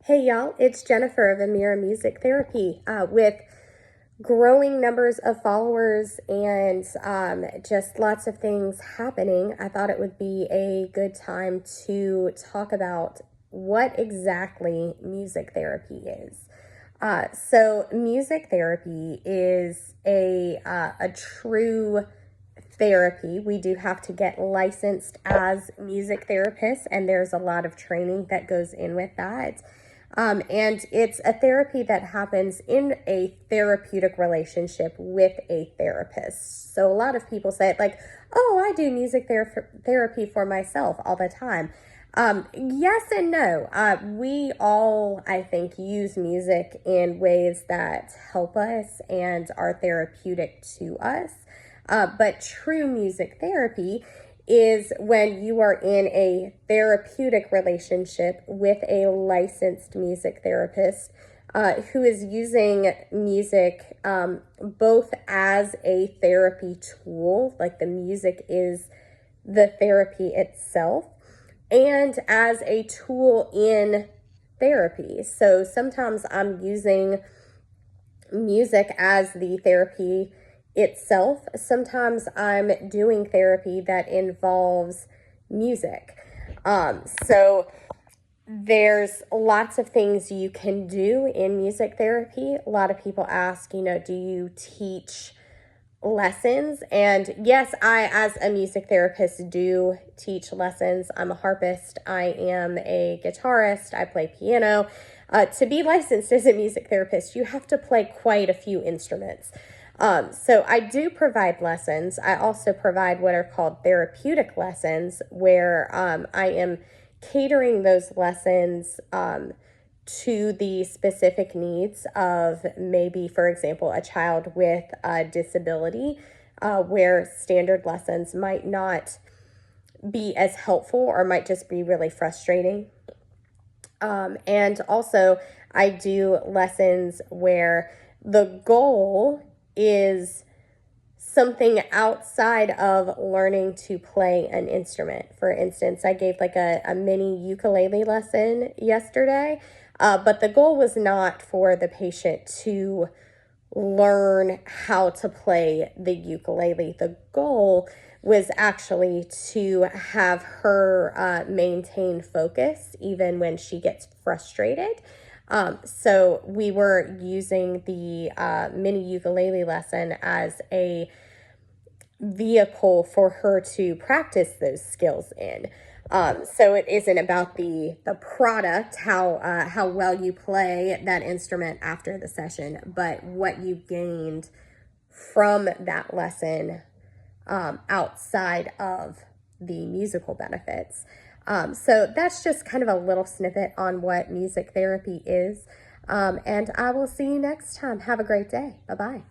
Hey y'all, it's Jennifer of Amira Music Therapy. With growing numbers of followers and just lots of things happening, I thought it would be a good time to talk about what exactly music therapy is. So music therapy is a true therapy. We do have to get licensed as music therapists, and there's a lot of training that goes in with that. And it's a therapy that happens in a therapeutic relationship with a therapist. So a lot of people say it like, oh, I do music therapy for myself all the time. Yes and no. We all, I think, use music in ways that help us and are therapeutic to us. But true music therapy is when you are in a therapeutic relationship with a licensed music therapist who is using music both as a therapy tool, like the music is the therapy itself, and as a tool in therapy. So sometimes I'm using music as the therapy itself. Sometimes I'm doing therapy that involves music. So there's lots of things you can do in music therapy. A lot of people ask, do you teach lessons? And yes, I, as a music therapist, do teach lessons. I'm a harpist. I am a guitarist. I play piano. To be licensed as a music therapist, you have to play quite a few instruments. So I do provide lessons. I also provide what are called therapeutic lessons, where I am catering those lessons to the specific needs of maybe, for example, a child with a disability, where standard lessons might not be as helpful or might just be really frustrating. And also, I do lessons where the goal is something outside of learning to play an instrument. For instance, I gave like a mini ukulele lesson yesterday, but the goal was not for the patient to learn how to play the ukulele. The goal was actually to have her maintain focus even when she gets frustrated. So we were using the mini ukulele lesson as a vehicle for her to practice those skills in. So it isn't about the product, how well you play that instrument after the session, but what you gained from that lesson outside of the musical benefits. So that's just kind of a little snippet on what music therapy is. And I will see you next time. Have a great day. Bye-bye.